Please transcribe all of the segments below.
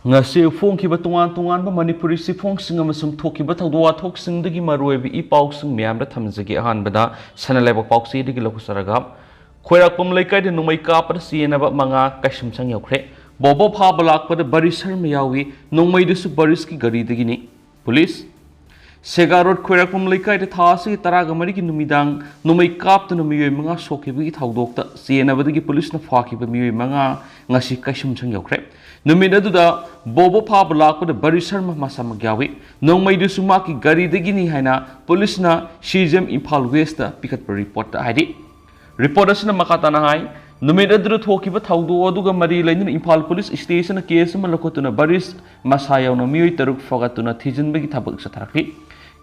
ngasi phongkiba tungan manipuri sifongsin amasung thokiba thawdo wathoksingdagi maroibi I pausing miyamda thamjagi ahanbada sanaleba pausidagi lokusaraga khoirakpam laikai de numai kapar sienaba manga kaishimsang yaukre bobo phaba lakpada barisar miyawi nongmai desu bariski gari dagini police Segarot khoirakpam laikai de thasi taraga marigi numidang numai kaptuna miyoi manga sokibagi thawdokta sienabadagi police na phakiba miyoi manga ngasi kaishimsang yaukre Numid aduda bobo phaba lakpada barisar masama gyawi nongmai desu maki gari dagini haina police na Shizem Imphal West da pikat report haidi report asina makatana hai numid adu thokiba thawdo aduga mari lainuna Imphal police station na case ma lakotuna baris masaya no miyoi taruk fogatuna thijinbagi thabak satharakri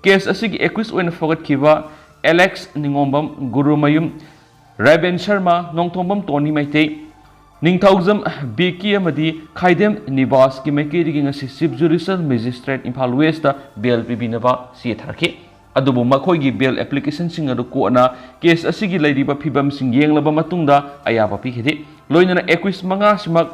case asigi 21 oina fogat kiba Alex Ningombam Gurumayum Raben Sharma Nongthombam Tony Maitei Ningthauzam Beki amadi Khaidem Nibas ki mekeri ngasi Chief Judicial Magistrate Imphal West da bail pibinaba si tharaki adubu makhoi gi bail application sing adu ko na case asigi leiriba phibam sing yenglaba matungda ayaba pikhidi loinana 21 manga simak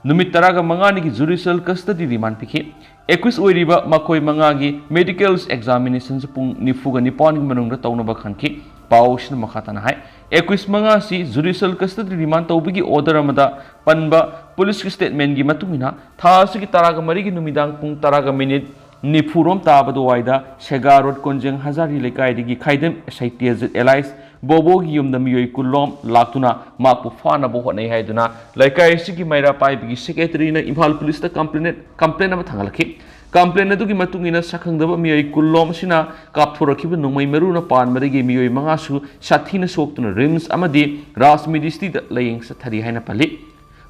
numit taraga manga ni gi judicial custody remand pikhi 21 oiriba makhoi manga gi medicals examinations pung nifuga nipon gi manungda tawnaba khanki Paomi makhatana hai 21 manga si judicial custody remand tawbigi order amada panba police statement gi matungina thasi gi taraga mari gi numidang pung taraga minute nifurom tabadu waida Segarot konjeng hazari lekai digi khaidem SITZ allies bobo gi yumda miyoi kulom laktuna makpu fana bo honai haiduna lekai sigi maira pai bigi secretary na Imphal police ta complaint ama thangalaki complaint adugi matungina sakhangdaba miyoi kullom sina kapthorakiba nongmai meruna pan madagi miyoi mangasu sathina soktuna rims amadi ras ministry da laying sa thari haina pali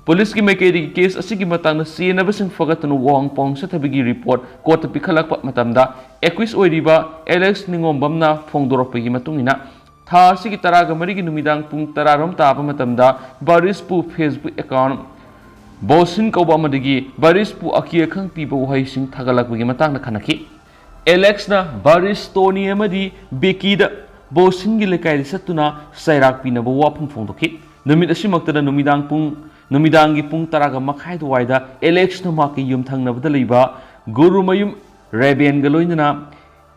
police ki mekeri case asigi matangna sienabasing fogatunu wang pong sa thabigi report court pikhalakpa matamda 21 oiriba Alex Ningombamna phongdoropagi matungina tha asigi taraga marigi numidang pung tararom tapa matamda baris pu Facebook account Bosin kauba madagi baris pu akia khang piba wahai sing thagalakbagi matang na khanaki Alex na baris Tony amadi Beki da bosin gi lekai satuna sairak pina bo wapung phongdoki numit asimakta numidang gi pung taraga makhai duwaida Alex na maki yum thangnabada leiba Gurumayum Raben galoinana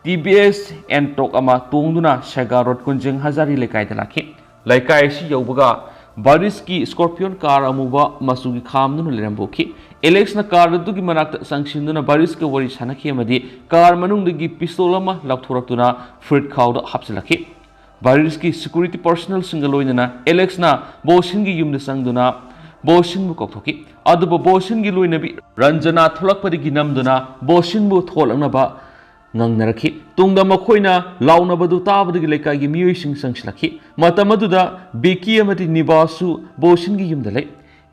TBS and tok ama tongduna Segarot konjeng hazari lekai dalaki lekai si yaubaga Baris ki Scorpion car amuba masugi khamnu leramboki Alex na car dugi manakta sanctionuna baris ka wari sanaki amadi car manungdagi pistol ama lakthoraktuna fruit khawda hapsilaki baris ki security personnel singaloinana Alex na bosin gi yumda sangduna bosin bu koktoki aduba bosin gi loinabi Ranjana tholakpadi gi namduna bosin bu tholangna ba ngangnaraki tungda makhoina launabadu tabadagi lekai gi miyoi sing sangsilaki matamaduda Beki amadi Nibasu bosin gi yumda lei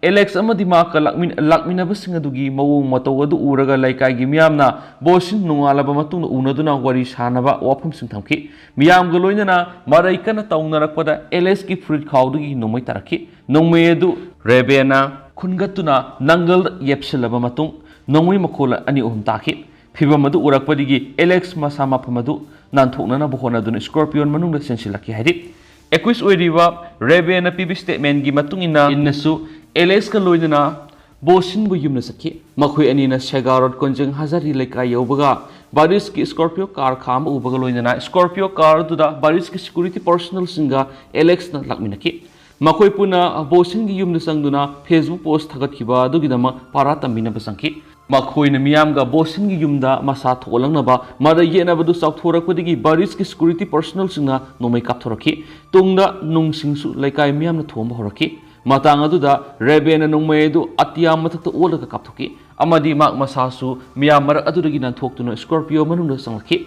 Alex amadi maka lakminaba singadugi mawung matawadu uraga lekai gi miyamna bosin nungalaba matungna unaduna wari sanaba wapam sing thamki miyam ga loinana maraikana taungnarakpada Alex ki fruit khawdugi nomai taraki nongmai adu Rebena khungatuna nangal yepsilaba matung nongmai makola ani taki Fibamadu urakpadigi Alex masama pamadu nanthoknana bohonaduna Scorpion manungda sensilaki haidi 21 oiriba Rebena PB statement gi matungina innasu Alex ka loinana bosin bu yumna sakhi makhoi anina Segarot konjeng hazari lekai yobaga baris ki Scorpio car kham ubaga loinana Scorpio car duda baris ki security personnel singa Alex na lakminaki makhoi puna bosin gi yumna sangduna Facebook post thagat khiba dugidama para tambina basangki Makhoina miyamga bosin gi yumda masa tholangnaba mara yenabadu sauthorakpadigi baris ki security personnel singna nomai kapthoraki tungda nungsingsu laikai miyamna thomba horaki matang aduda Rebena nongmai adu atiyam mathakta olaga kapthoki amadi mak masasu miyam mara adudagi nan thoktuna Scorpio manungda sanglaki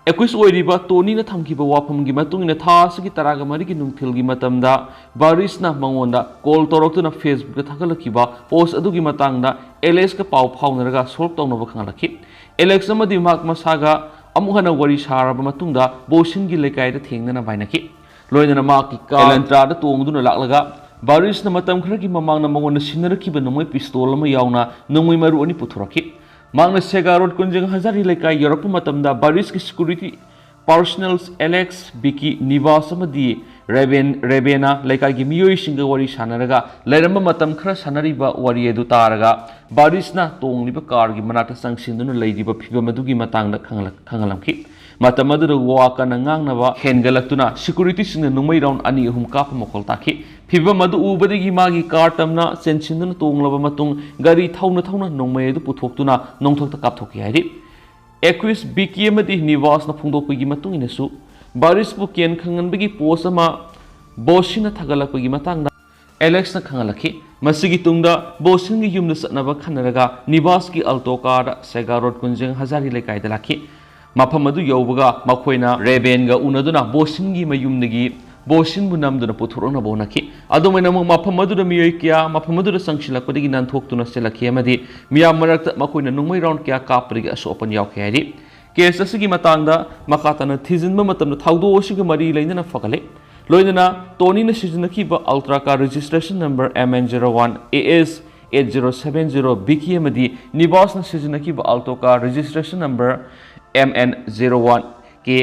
21 oiriba Tony na thamkiba wapamgi matungina thasigi taraga marigi nungthilgi matamda barisna mangonda call toroktuna Facebook da thagalakiba post adugi matangda Alex ka pau phaunaraga solve tawnaba khangalaki Alex amadi mak masaga amuhana wari saraba matungda bosingi lekai da thengnana bainaki loinana maki ka elantra da tongduna laklaga barisna matam khragi mamangna mangonda sinarakiba nomoi pistol ama yauna nomoi maru ani puthoraki Magna Segarot konjeng hazari lekai Europe matamda baris ki security personnels Alex बिकी निवास रेबेना लेकाई मियोइसिंग worry सानरगा लेरंबा मतम खरा सानरिबा worry एदु तारगा बारिसना तोंगलिबा car की मनाक्ता संगसिंदुना लेदिबा फिबम अदुगी मतांगदा खंगलमखि मतम अदुदा वाकना ngangnaba hengalakuna security singna nungmai round ani ahum kap mokol takhi फिबम अदु उबदगी मागी car तमना सेंसिंदुना तोंगलबा मतुंग गाड़ी थौना नोंगमय अदु पुथोक्तुना नोंथोक्ता कापथोकि हाइदि एक्विस बिकी अमदि निवासना फोंदोकपगी मतुंग इनसु बारिसबु केन खंगनबगी पोस्ट अमा बोसिना थगलकपगी मतंगदा एलेक्सना खंगलखि मसिगी तुंगदा बोसिंगी युमदा सतनबा खनरगा निवास की अल्टो कार सेगा रोड कुंजिंग हजारी लेकाइदा लाखि मफम अदु यौबगा मखोइना रेबेनगा उनदुना बोसिंगी मयुमदगी बोसिंबु नमदुना पुथुरना बोनखि अदुमैना मफम अदुदा मियोइ किया मफम अदुदा संगसिलकपदगी नानथोक्तुना सेलखि अमदि मिया मरक्ता मखोइना नुंगमै राउंड किया कापदगी असोपन यावखि हाइदि केस असगी मतांगदा मखाताना थिजिनबा मतमना थाउदो ओसिगा मरी लैनना फगले लोइनना टोनीना सिजनखिबा ultra car registration number MN01 AS 8070 बिकी अमदि निवासना सिजनखिबा Alto car registration number MN01 K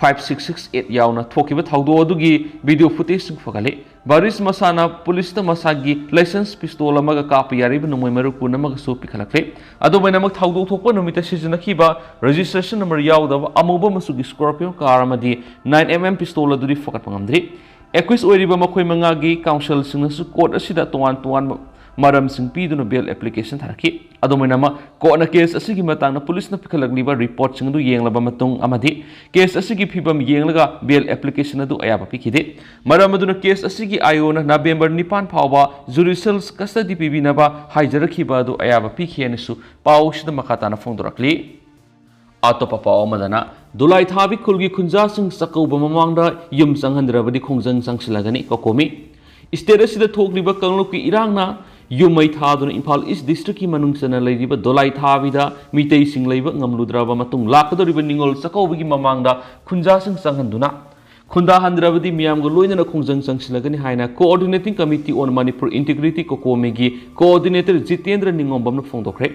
5668 यावना थोकिबा थाउदो अदुगी video footage फगले बारिस मसाना पुलिस मसागी लाइसेंस पिस्तोल अमगा काप यारिब नोंमै मरुकु नमगसु पिखलखले अदोबैनमक थाउदो थोकपा नुमिता सिजनखिबा रजिस्ट्रेशन नंबर यावदबा अमुबा मसुगी स्कॉर्पियो कार अमदि 9mm पिस्तोल अदुरी फकट पंगमद्रि एक्विस ओइरिबा मखोइ मंगागी काउंसिल सिंगसु कोर्ट असिदा तोवान मरम सिंग पीदुना बेल एप्लीकेशन थारखि अदोमैनामा कोर्टना केस असिगी मतांगना पुलिसना पिखलगलिबा रिपोर्ट सिंगदु येंगलबा मतुंग अमदि केस असिगी फिबम येंगलगा बेल एप्लीकेशन अदु अयाबा पिखिदे मरम अदुना केस असिगी आयोना नवेंबर 9 फावबा जुडिशियल कस्टडी पिबिनबा हाइजरखिबा अदु अयाबा पिखियनसु पाउसिदा मखाताना फोंदोरखलि अतोपा पाव अमदना दुलाई थाबी खुलगी खुंजासिंग सकौबा ममांगदा युम संगहंद्रबदि खोंजंग संगसिलगनि कोकोमी स्टेट असिदा थोकलिबा कंगलुकी इरांगना युमै थादुना इम्फाल ईस्ट डिस्ट्रिक्ट की मनुंगसना लैरिबा दोलाई थाबिदा मितै सिंग लैबा ngamludraba matung lakadoriba ningol sakobigi mamangda khunjasing sanghunduna khunda handrabadi miyamgo loinana khongjang sangsilagani haina coordinating committee on Manipur integrity kokomegi coordinator Jitendra Ningombamna phongdokre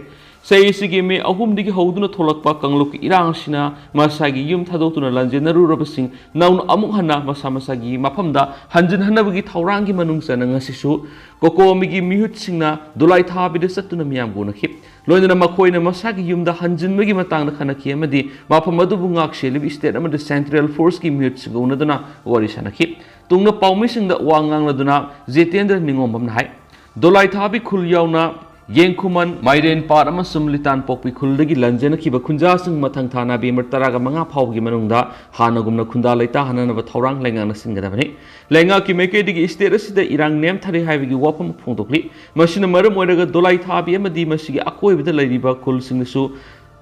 Sayisigi me ahumdigi hauduna tholakpa kangluk irangsina masagi yum thadotuna lanjenaru robasing naun amuk hana masamasagi maphamda hanjin hanabagi thaurangi manungsana ngasisu kokomigi mihut singna dolai thabida satuna miyam gona khip loinana makoina masagi yumda hanjinmagi matangna khanaki amadi mafam adubu ngak shelib state amada central force ki mihut sigona duna warisana khip tungna Paomi singda wangang laduna Jitendra Ningombamna hai dolai thabi khul yauna Yengkuman Mairen Part amasum litan pokpi khuldagi lanjena kiba khunjasing mathang thana bemer taraga manga phawgi manungda hanagumna khunda laita hananaba thaurang lengana singadabani lenga ki mekedigi state asida irang nem thari haibigi wapam phongtokli masina maram oiraga dolai thabi amadi masigi akoibida lairiba khulsingsu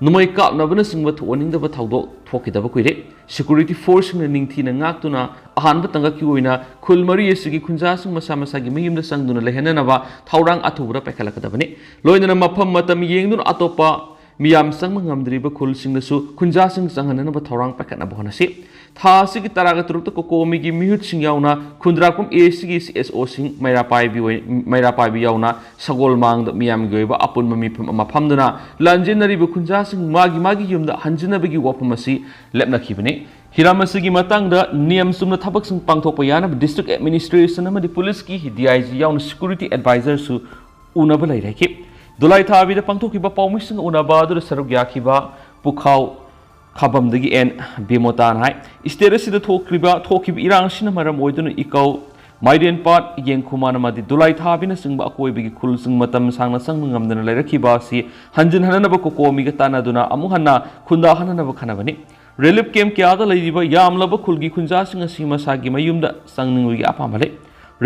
numai kapnabana singba thoaningdaba thawdo thokidaba kuire security force na ningthina ngaktuna ahanba tanga ki oina khulmari esigi khunjasing masa-masagi mayumda sangduna lehenanaba thaurang athubra pekhalakadabani loinana mafam matam yengduna atopa miyam sangma ngamdriba khulsingnasu khunjasing sanghananaba thaurang pekhatnaba honasi tha sigi taraga turukta kokomigi mihut sing yauna khundrakum esigi SO sing mairapai bi yauna sagol mangda miyam goiba apun mamipam mafamduna lanjenariba khunjasing magi yumda hanjinabagi wapamasi lepnakhibani Hiramasigi matangda niyam sumna thabak sing pangthokpa yana district administration amadi police ki DIG yauna security advisor su unaba lairaki dolai thabida pangthokkiba Paomi sing unaba adu saruk yakhiba pukhau khabamdagi en bimotan hai state asida thokkiba irang sina maram oiduna ikau Mairen Part Yengkuman amadi dolai thabina singba akoibigi khul sing matam sangna sangma ngamdana lairakhiba si hanjin hananaba kokomi ga tanaduna amuhanna khunda hananaba khanabani relief camp kyada laiba yamlaba khulgi khunjasing asi masagi mayumda sangningi apamale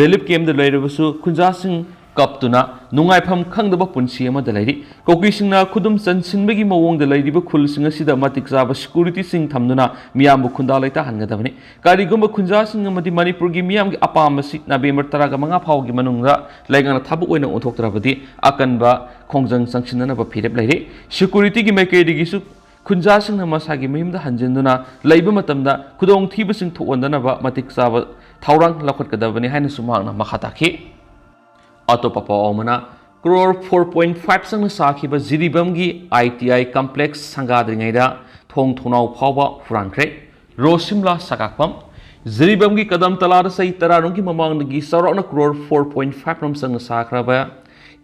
relief camp da lairabasu khunjasing kaptuna nungaifam khangdaba punsi ama da lairi kokisingna khudum chansinbagi mawongda lairiba khulsing asida matikjaba security sing thamduna miyambu khunda laita hangadabani karigumba khunjasing amadi Manipurgi miyamgi apamasi November 9 phawgi manungda laigana thabu oina onthoktrabadi akanba khongjang sangsinana ba phirep lairi security gi makedigi su khunjasing na masagi mayumda hanjinduna laiba matamda khudong thibasing thokondana matikjaba thaurang lakhatkadabani haina sumangna makhataki Atopa Paomana crore 4.5 sang sakhiba Jiribamgi ITI complex sangadringaida thong thonau phawba furankre Rosimla Sakakpam Ziribamgi Kadam Talada Sai Taranungi Mamanggi Sarana Crore 4.5 from Sang Sakraba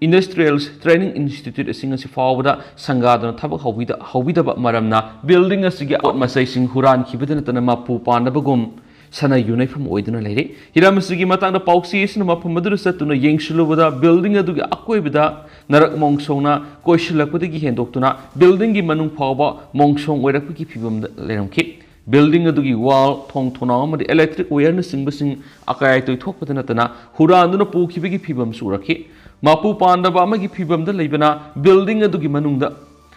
Industrial Training Institute Singasi Fawada Sangada Tabak Hobida Maramna Building a Siga Masai Huran Kibitan Mapu Pandabagum Sana uniform Oiduna lady. Hiramasigi Matanga Pauxi is no Mapumadura set to the Yang Shulubada, building a Duga Aquabida, Narak Mongsona, Koshilaputiki Hendoctuna, building in Manung Pava, Mongsong, where a quickie pibum lerum keep, building a Dugi wall, Tong Tonama, the electric awareness in Bissing Akai to talk with Natana, Huranduna Pukibiki pibum suraki, Mapu Pandaba Magi pibum the Labana, building a Dugi Manunda,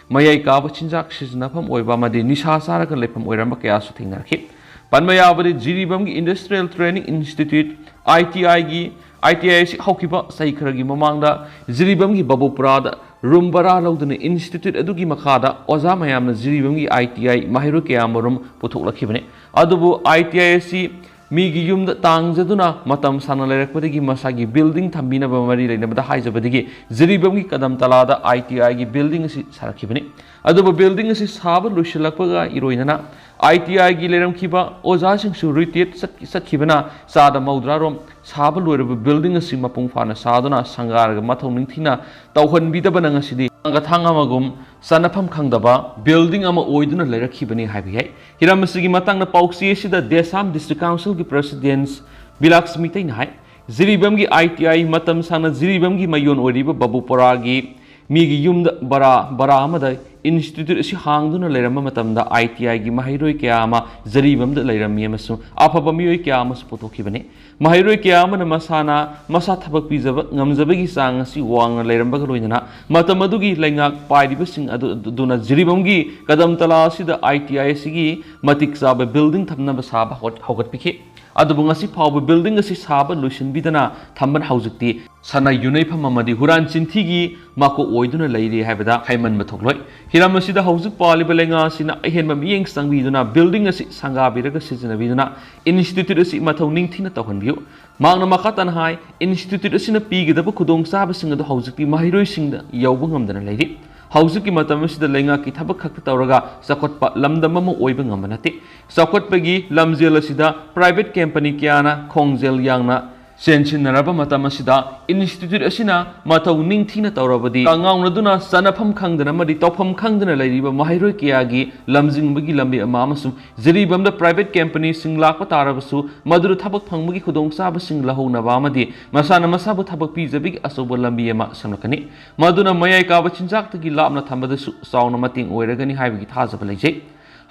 Mayai Kava Chinjak Shiznapam, Oibama de Nisha Saraka Lepam, where Ramaka Sutinaki. Panmayabadi Jiribamgi Industrial Training Institute ITI Hokiba Saikragi Mamanga Jiribamgi Babu Prada Rumbara Laudana Institute Adugi Makada Ozamayamna Jiribamgi ITI Mahiruke Amarum Putola Kibane Adubu ITIC Migi Yum the Tangzaduna Matam Sanalerakpadi Masagi building Tambina Bamari Nabada Haizabadi Jiribamgi Kadam Talada ITI building Sarakibane Adubu building is Haba Lushalapaga Iroinana ITI Gileram Kiba, Ozashing Suritit Satkibana, Sada Maudrarom, Sabalu building a Simapung Fana Sadana, Sangar, Matonintina, Tauhan Bitabananga City, Angatanga Sanapam Kangdaba, building Ama Oiduna Lera Kibani Habi. Hiramasigi Matanga Pauxi, the Desam District Council Presidents, Bilax Mitain High, Ziribamgi ITI Matam Sana Ziribamgi Mayon Oriba, Babu Poragi, Migi Yum Baramada. Institute si hangduna lerama matamda ITI gi mahiroi kyama zaribam da lerami amasu afaba mioi kyama su potokibane mahiroi kyama na masana masa thabak pijaba ngamjabagi sang si wang leramba ga loinana matamadugi lengak pairiba sing aduna zaribam gi kadam tala si da ITI sigi matik saba building thamna ba saba hogat pikhe adubu ngasi phawba building asi saba lution bidana thamban haujukti sana uniform amadi huran chinthigi mako oiduna leiri habada haiman mathokloi Hiramasida Hausu Palibalenga Sina Henma Ming Sangbiduna, building a Sangabiraga Sizinabiduna, Institute Matoning Tina Tohanview, Magna Makatan High, Institute Sina Pig, the Bukudong Sabasing of the Hausuki, Mahiro sing the Yawangam than a lady. Hausuki Matamus the Lenga Kitabakatauraga, Sakot Lamdamamo Oibangamanati, Sakot Pegi, Lamzela Sida, private company Kiana, Kongzel Yana. Senshin Naraba Matamasida, Institute Asina, Matau Ningtina Taurabadi, Kanganaduna, Sanapam Kanganamadi, Topam Kangana Ladiba, Mahiro Kiagi, Lamzing Bigi Lambi Amamasum, Ziribam the private company sing Lakatarabasu, Maduru Tabak Pangmagi Kudong Saba sing Lahu Navamadi, Masana Masabu Tabak Pizza Big Asoba Lambiama Samakani, Maduna Maya Kavachinzak, the Gilabna Tambada Sauna Mating, Oregani Hive Hazapalajay.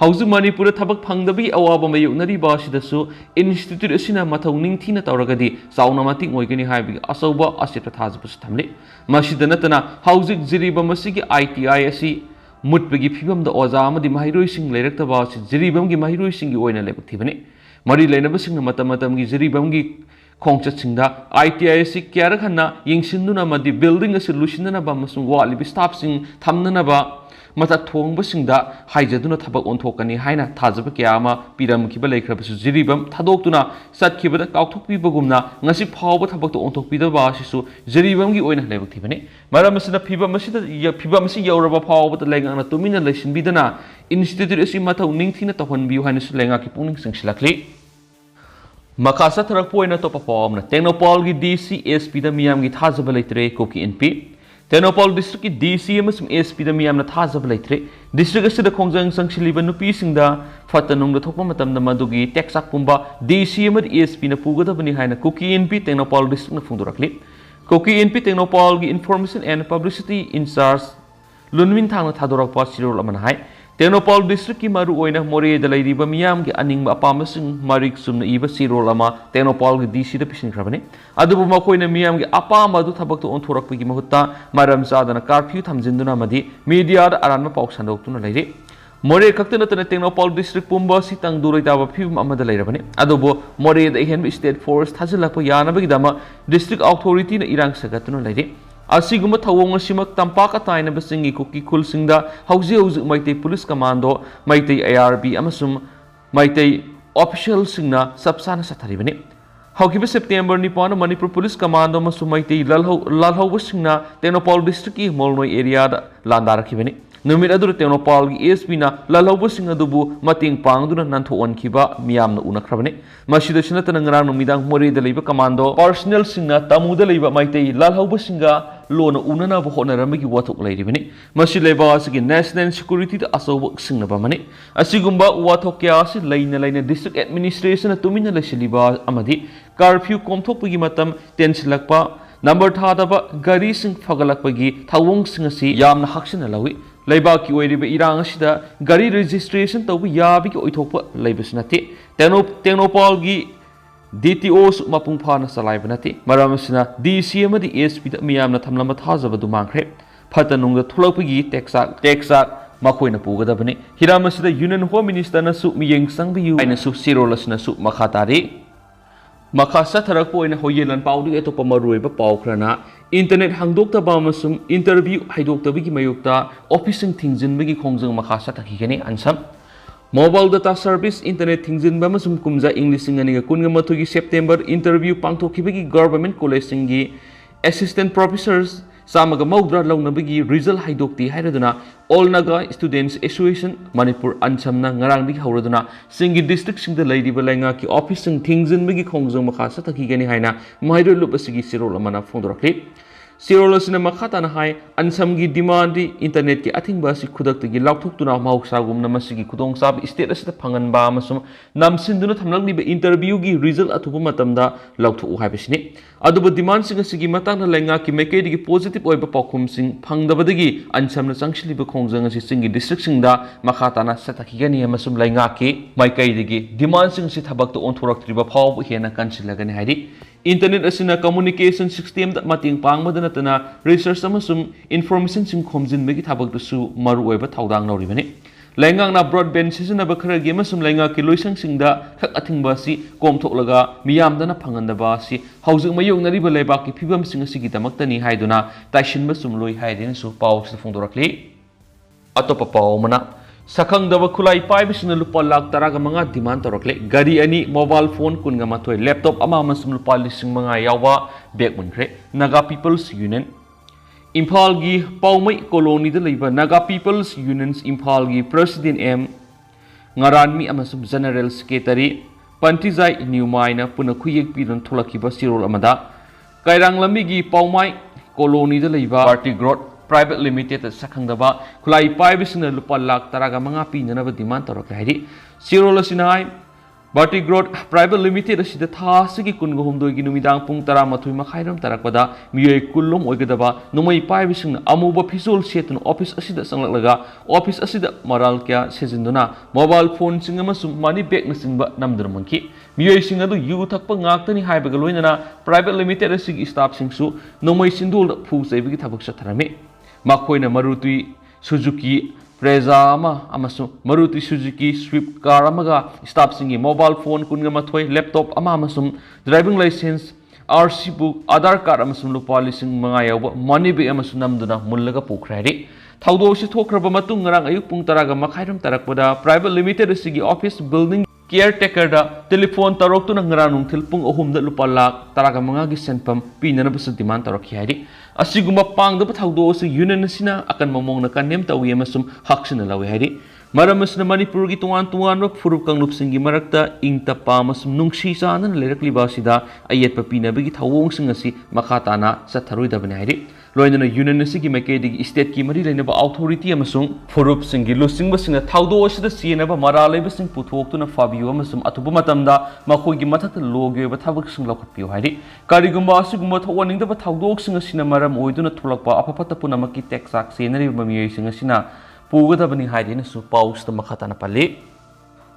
Hausu Manipura Tabak Pangdabi Awaba Mayunari Bashidasu, Institute Asina Matauning Tina Tauragadi, Sauna Mating Oigani Hive, Asoba Asitra Tazabus Tamli, Mashidanatana, Hauzik Ziriba Masigi ITISC, Mutbegi Pibam the Ozama, the Mahiro sing Lerecta Bash, Ziribamgi Mahiro sing Oina Lebativani, Mari Lenabasing Matamatamgi Ziribamgi Kongchatsinda, ITISC Kiarakana, Yingsinduna Madi building a solution and a bamasum wall, stopsing Tamnanaba. Mata Tongbasingda, Hijaduna Tabak on Tokani, Haina, Tazabakiyama, Piram Kibale Krabasu Ziribam, Tadoktuna, Sat Kibada, Kautopi Bagumna, Nasi Power Tabak on Topida Bashisu, Ziribamgi Oina Levativani, Maramasina Piba Masida, Pibamasi Yoraba Power, the Langana Tumina Lesson Bidana, Institute Mata Nintina Tohan Buhanis Langa Kipuning Singslakli. Makasa Tarapoina Topapom, Tenopolgi DCSP the Miamgi Tazabaletre, Koki NP. Tenopol District DCMS SP the Miam Tazabaletre, District the Kongjang Sangsiliban Nupisingda, Fatanung the Topamatam the Madugi, Texak Pumba, DCM ESP na Puga Bani Hina, Cookie NP Tenopol District Fundurakli, Cookie NP Tenopol Information and Publicity in SARS, Lunwin Tang Tadorak Pasiro Lamanhai, Tenopol District Maru Oina More the Lady Bamiam Aning Apamasing Marik Sum Eva Siro Lama, Tenopol DC the Pishin Crabani, Adubumakoina Miam Apamadu Tabak on Turakpi Mahuta, Madam Sadana Carpew Tamzinduna Madi, Media Arana Pox and Octuna Lady. More Kaktan Tenopol District Pumba Sitang Durita Pum Amadalabani, Adobo, More the Henry State Forest, Hazelapo Yana Bigdama, District Authority Irang Sagatuna Lady. Asiguma Tawong Simak Tampaka Taina Basingi Cookie Kulsingda, Hausi Maite Police Commando, Maite ARB Amasum, Maite Official Singna, Subsana Sataribani. Haukiba September Nippon Manipur Police Commando Masumaite Lalho Singna, Tenopol District Molnoi area Landara Kibani. नुमित Adoor टेक्नोपाल की SP ना लालौबसिंग अदुबु मतेंग पांगदुना नानथोअनखिबा मियामना उनखरबने मसिदा सिनतन ngara नुमिदांग मोरेदा लेबा commando personal सिंगना तमुदा लेबा माइतै लालौबसिंगा loan उनना होनरमगी वाथोक लेरिबने मसि लेबा असगी national security दा असौब सिंगनबा मने असिगुम्बा वाथोक क्या असि लैना लैना डिस्ट्रिक्ट एडमिनिस्ट्रेशन तुमिना लेसिलिबा अमदि कर्फ्यू कोमथोकपगी मतम टेंसिलकपा नंबर थादबा गाड़ी सिंग फगलकपगी थावोंग सिंग असि यामना हक्सिना लवी लेबाकी ओइरिबा इरांग असिदा गाड़ी रजिस्ट्रेशन तौबा याबिकी ओइथोकपा लेबस नते टेक्नोपालगी DTO मपुंग फाना चलाइब नते मरम असिना DC अमदि SP दा मियामना थमलमा थाजबदु मांखरे फतनुंग थुलकपगी टेक्साक मखोइना पुगदबने हिराम असिदा यूनियन होम मिनिस्टर नसु मियेंग संगबियु आइनसु सिरोलसनसु मखातारी मखा सथरक पोइना होयेलन पाउदि एतोप मरुइबा पाउखरना इंटरनेट हांगदोक्तबा अमसुम इंटरव्यू हाइदोक्तबगी मयुक्ता ऑफिसिंग थिंगजिनबगी खोंजंग मखा सथखिगने अनसम मोबाइल डाटा सर्विस इंटरनेट थिंगजिनबा अमसुम कुमजा इंग्लिशिंग अनिगा कुनगा मथुगी सेप्टेम्बर इंटरव्यू पांगथोखिबगी गवर्नमेंट कॉलेजसिंगी असिस्टेंट प्रोफेसर्स सामगा मौद्रा लौनबगी रिजल्ट हाइदोक्ति हाइरदुना all Naga students association Manipur अनसमना ngarangdigi हौरदुना सिंगी डिस्ट्रिक्ट सिंगदा लैरिबा लैंगा की ऑफिस सिंग थिंगजिनबगी खोंजंग मखा सथखिगने हाइना माइरो लुबसिगी सिरोल अमना फोंदोरखलि सिरोल असिना मखाताना हाय अनसमगी डिमांडी इंटरनेट की अथिंगबा सि खुदक्तगी लाउथोक्तुना महौसागुमना मसिगी खुदोंसाब स्टेट असि फंगनबा अमसुम नामसिंदुना थमलगलिबा इंटरव्यू की रिजल्ट अथुबा मतमदा लाउथोक हाइबसिनि अदुबा डिमांड सिंग असिगी मतांगना लैंगा की मेकेदिगी पॉजिटिव ओइबा पाखुम सिंग फंगदबदगी अनसमना चंगसिलिबा खोंजंग असि सिंगी डिस्ट्रिक्ट सिंगदा मखाताना सथखिगनि अमसुम लैंगा की माइकैदिगी डिमांड सिंग सि थबक्तो ओंथोरक्त्रिबा फाव हेना कंसिलगनि हाइदि इंटरनेट असिना कम्युनिकेशन सिस्टम दा मतिंग पांगबदा नतना रिसर्च अमसुम इन्फॉर्मेशन सिंग खोमजिनबगी थबक्तसु मरु ओइबा थावदांग लौरिबनि लैंगांगना ब्रॉडबैंड सिजनबा खरगी अमसुम लैंगा की लोइसंग सिंगदा खक अथिंगबा सि कोमथोकलगा मियामदना फंगनदबा सि हौजिक मयोंगनरिबा लेबाकी फिबम सिंग सिगी दमक्तनी हाइदुना ताइसिनबा सुमलोइ हाइदेनसु पाउस फोंदोरक्ली अतोप पाउमना सखंगदब खुलाई पाइबसिन लुपा लाख तरागा मंगा डिमांड तौरकले गाड़ी अनि मोबाइल फोन कुनगा माथोय लैपटॉप अमा अमसुम लुपा लिसिंग मंगा यावा बेग मुनख्रे नागा पीपल्स यूनियन इम्फाल की पाउमई कॉलोनी दा नागा पीपल्स यूनियन इम्फाल की प्रेसिडेंट एम ngaraनमी अमसुम जनरल सेक्रेटरी पंटिजाई न्यूमाइना पुना खुयेक पिरन थोलकिबा सिरोल अमदा कायरांग लमी की पाउमई कॉलोनी दा पार्टी ग्रोथ प्राइवेट लिमिटेड सखंगदबा खुलाई पाइबसिन लुपा लाख तरागा मंगा पिननबा डिमांड तौरक हाइदि सिरोल असिनाय बार्टी ग्रोथ प्राइवेट लिमिटेड असिदा थासगी कुनगो हमदोगी नुमिदांग पुंग 13 मखाइरम तरकपदा मियोय कुल्लुम ओइगदबा नुमई पाइबसिन अमुबा फिजोल सेतन ऑफिस असिदा संगलगा ऑफिस असिदा मराल क्या सेजिंदुना मोबाइल फोन सिंग अमसुम मनी बैग नसिंगबा नमदुन मंकी मियोय सिंग अदु यु थकपा ngaktani हाइबगा लोइनना प्राइवेट लिमिटेड असिगी स्टाफ सिंगसु नुमई सिंदोल फु सैबगी थबक सथरमे मखोइना मारुति सुजुकी प्रेजामा अमसु मारुति सुजुकी स्विफ्ट कार अमगा स्टाफ सिंगी मोबाइल फोन कुनगा मथोय लैपटॉप अमा अमसुम driving licence RC book Aadhaar card अमसुम लुपा लिसिंग मंगा यावबा मनी बैग अमसु नमदुना मुल्लगा पुखरारि थाउदोसि थोखरबा मतुंग ngarang ayuk pung taraga makhairam tarakpada private limited sigi office building caretaker da telephone tarok tu nangara nungthil pung ahum da lupa lak taraga manga gi senpam pinana basu demand tarok hiari asiguma pang da thaudo se union sina akan momong na kanem tawi amasum haksina lawi hari maram asna manipur gi tuan ba furup kanglup singi marakta ingta pa masum nungsi sanan lerakli basida ayet pa pina bagi thawong singasi makhatana satharoi da bani hari loina union sigi makedi state ki mari leina ba authority amasung furup singi lusing basina thaudo asida sina ba maralai basing puthok tu na fabiyo amasum atubu matamda makhoi gi mathak logyo ba thabak sing lakpiyo hari karigumba asugumba thawaning da ba thaudok singa sina maram oiduna thulakpa apapata punamaki texak senari ba miyoi singa sina पुगदबनी हाइदेन सु पाउस त मखाताना पले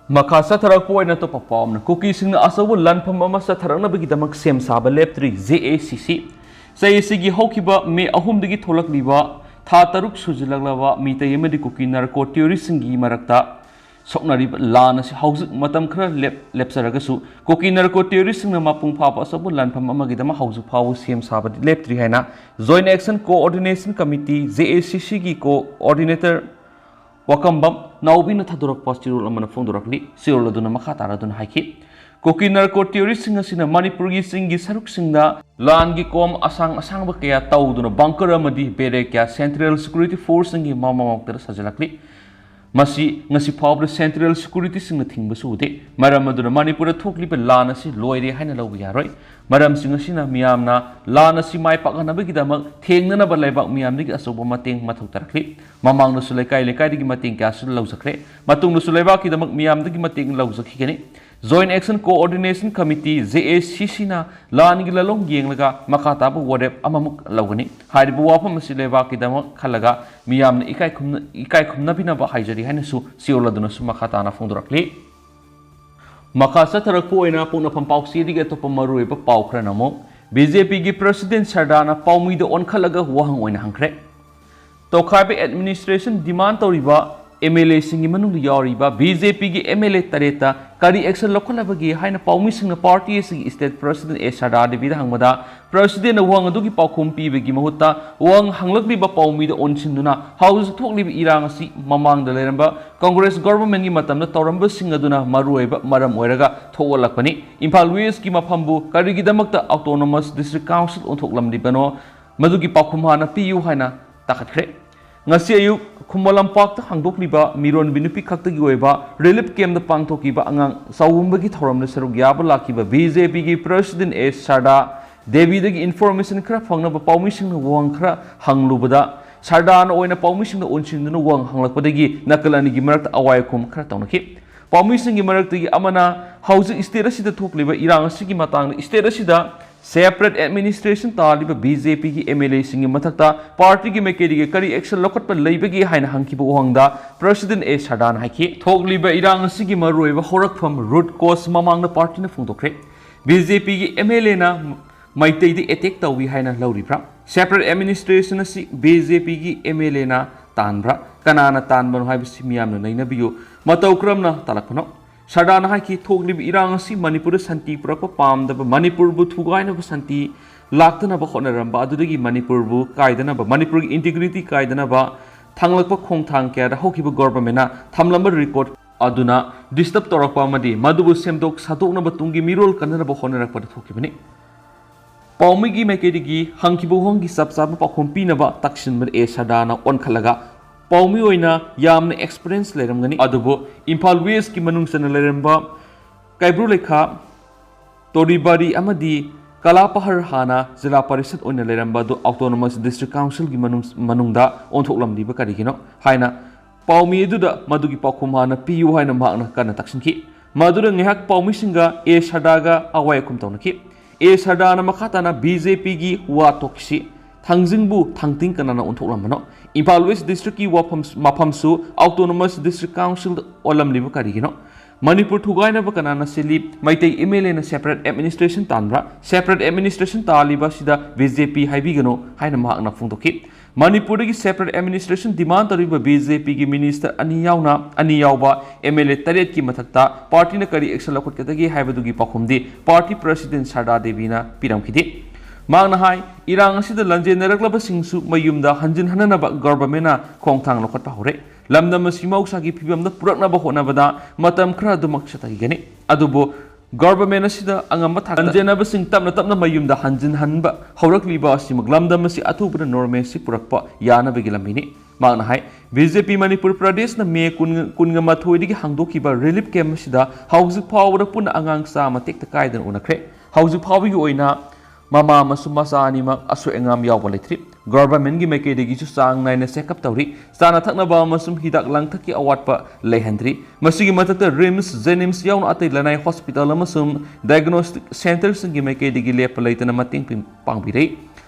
मखा सथरक पोइना तो पापम cookie सिंग असबु लनफम अमा सथरनबगी दमक same साब लेप्ट्री JACC sassy गी हौकिबा मे अहुमदगी थोलकलिबा था तरुक सुजिलगलबा मीतै एमदि कुकी नार्को टेररिस्टगी मरक्ता सोकनारिब लान से हौजिक मतम खरा लेप्सरगसु कुकी नार्को टेररिस्टना मापुंग फाप असबु लनफम अमगी दमा हौजिक फाव सेम साब लेप्ट्री हैना joint action coordination committee JACC गी coordinator Wakambam naubi na thadurok pas tirul amana phongdorakli sirol aduna makha taradun haiki Koki narco theorist asina Manipur gi singi saruk singda lan gi kom asang ba kaya tauduna bunker amadi bere kya Central Security Force ngi mamamok tar sajalakli masi ngasi fawbra Central Security singna thingba sude maram aduna Manipur thokli be lan asi loire haina lobu yaroi maram sing asina miyamna lan asi mai pakana ba gidamak thengnana ba laibak miyam digi asoba mateng mathok tarakli mamang no sulaikai lekai digi mateng kya sul lawjakre matung no sulaiba kidamak miyam digi mateng lawjakhi gani Joint Action Coordination Committee JACC na lan gi lalong yenglaga makata bu wadep amamuk lawgani haibu wafam sileba kidama khalaga miyam na ikai khumna bina ba haijari haina su sioladuna su makata na fongdorakli makasa tarakpo oina pungna pampau sidige to pamaru ba paukhra namo BJP gi President Sharda na Paomi de Onkhatlaga Wahang Oina Hangkhre Tokhabe administration demand toriba MLA singi manung yauriba BJP gi MLA tareta kari action lokhalabagi haina Paomi singna party singi state president Sharda de bida hangmada president Wahang adugi paukhum pibegi mahutta Wahang hanglakli ba Paomi de onsinduna house thokli irang asi mamang da leramba Congress government gi matamna toramba singaduna marueba maram oiraga thogolakpani Imphal West gi maphambu kari gi damakta autonomous district council onthoklamdi bano madugi paukhum hana piu haina takhatkre ngasi ayuk Khumbalam Park ta hangdokliba miron binupi khaktagi oiba relief camp da pangthokiba angang sawumbagi thoramna saruk yaba lakiba BJP gi president Sharda Devi dagi information khra phangna ba Paomi singna Wahang khra hanglubada Sharda na oina Paomi singna onsinduna Wahang hanglakpadagi nakal ani gi marakta awaikum khra tawnaki Paomi singi maraktagi amana housing state asida thokliba irang asigi matang state asida separate administration taliba BJP ki MLA singi mathakta party ki mekedi ki kari action lokot pa leibagi haina hangkiba Wahangda president Sharda na haiki thokliba irang asigi maroiba horakpham root cause mamangna party na phungtokre BJP ki MLA na maitei di attack tawi haina lauribra separate administration asi BJP ki MLA na tanbra kanana tanbano haibisi miyamna nainabiyo matawkramna talakpano Sharda na haiki thokli irang asi Manipur santi purakpa pamdaba Manipur bu thugaina ba santi laktana ba khonaramba adudagi Manipur bu kaidana ba Manipur gi integrity kaidana ba thanglakpa khongthang kya da hokiba government na thamlamba record aduna disturb torakpa amadi madubu semdok sadokna ba tungi mirol kanana ba khonarakpa da thokibani Paomi gi mekedi gi hangkibu hongi sapsap pa khompi na ba taksin mer Sharda na Onkhatlaga Paomi oina yamna experience leramgani adubo Imphal West ki manung sana leramba kaibru lekha toribari amadi kalapahar hana zila parishad oina leramba do autonomous district council ki manungda onthoklamdi ba karigino haina Paomi eduda madugi pakhum hana piu haina makna kana taksinki madura ngehak Paomi singa Sharda ga awaikum tawnaki Sharda na makata na BJP gi wa tokisi Thangjingbu thangting kanana onthoklamano Imphal West district ki maphamsu autonomous district council olamlibu karigino Manipur thugaina ba kanana sili maitei MLA na separate administration tanbra separate administration taliba sida BJP haibigano haina mahakna phungtoki Manipur gi separate administration demand tariba BJP gi minister ani yauba MLA taret ki mathakta party na kari action lakot katagi haibadugi pakhumdi party president Sharda Devi na piramkhidi Magna hai irang asida lanje naraklaba singsu mayumda hanjin hanana government na khongthang lokot pa hore lamda masimau sagi phibamda purakna ba hona bada matam khra dumak chatagi gani adubo government asida angamba thak anjena ba sing tapna mayumda hanjin hanba horakli ba simag lamda masi athubra norme si purakpa yana begilamini magna hai BJP Manipur Pradesh na me kunga mathoi digi hangdoki ba relief camp asida hauju power pun angang sa matek ta kaidan unakre hauju phawi oina Mama masumasa anima asu engam yaw trip government gi mekedi gi sang naina sekap tawri sana thakna ba masum hidak lang thaki awat pa lehandri masigi matakta rims jenims yaw atai lanai hospital amasum diagnostic center singi mekedi gi lep laitana mating pangbirei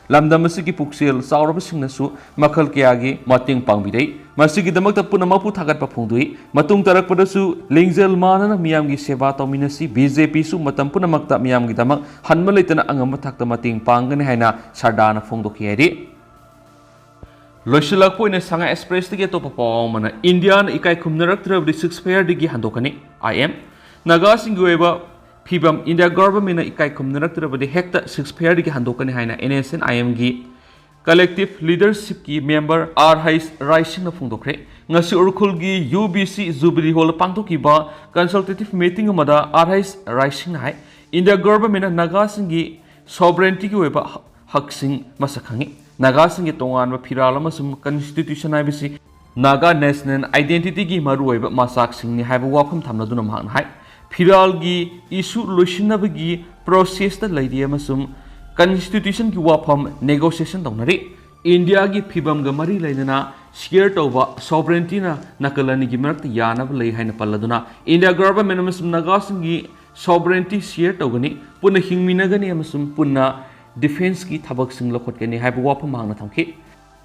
lamda masigi puksel saurab singnasu makhal kyagi mating pangbirei masigi damakta punamapu thagat pa phungdui matung tarak padasu lingzel manana miyam gi seba tawminasi BJP su matam punamakta miyam gi damak hanma laitana angam thakta mating pangani haina Sharda na phungdoki heri Loisilak po ina sanga express tige to Paomi Indian ikai khumnarak trab 6 fair digi handokani IM naga singweba Pibam India government na ikai khumnarak trab de hekta 6 fair digi handokani haina NSN IM gi collective leadership ki member R.H. Raising na phungdokre ngasi urkhul gi UBC Jubilee Hall pangtoki ba consultative meeting amada R.H. Raising hai India government naga singi sovereignty ki weba haksing masakhangi naga singi tongan ba phiral amasum constitution hai bisi naga national identity gi maruoiba masak singni haiba wafam thamnaduna mahang hai phiral gi issue loisinabagi process ta laidi amasum constitution ki wafam negotiation donari India gi phibam ga mari lainana share tawba sovereignty na nakalani gi marak yana lei haina palladuna India government amasum naga singi sovereignty share tawgani punna hingminagani amasum punna defense ki thabak sing lokhotgani haiba wafam mahang na thamki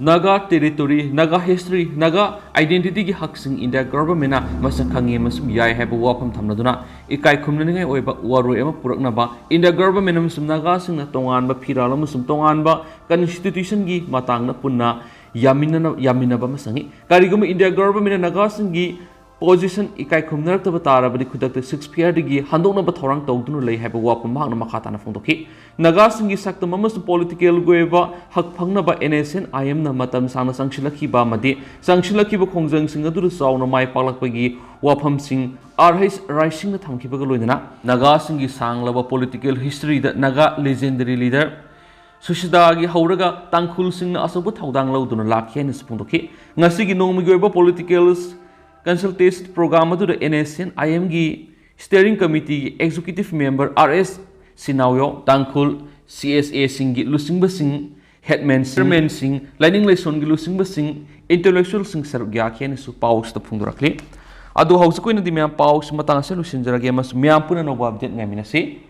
Naga territory, Naga history, Naga identity ki hak sing India government na masakhangi masum yai haiba wafam thamnaduna ikai khumnani oiba waroi ama purakna ba India government amasum Naga sing na tongan ba phiral amasum tongan ba constitution gi matang na punna yamina ba masangi karigum India government na Naga sing gi position ikai khumnarak ta batara badi khudak 6 pier digi handokna ba thorang tawdunu lei haiba wafam mahang na makhata na phongdokhi Naga singi saktam amasum political goeba hak phangna ba NSN IM na matam sangna sangshilakhi ba madi sangshilakhi ba khongjang sing adu sauna mai palakpagi wafam sing RH Rising na thamkhi ba loinana Naga singi sanglaba political history da Naga legendary leader Sushida gi hauraga tangkhul sing na asabu thaudang lauduna lakhi na phongdokhi ngasi gi nongmi goeba political consultation program adu NSN IM gi steering committee executive member RS Sinawyo Tangkhul CSA Singi Lusingba Sing Headman Chairman Sing Lining Leson gi Lusingba Sing intellectual Sing Sargya Khen su paus ta phungdurakli adu hausa koina di myam paus matang se lusinjarage mas myam puna no update ngamina se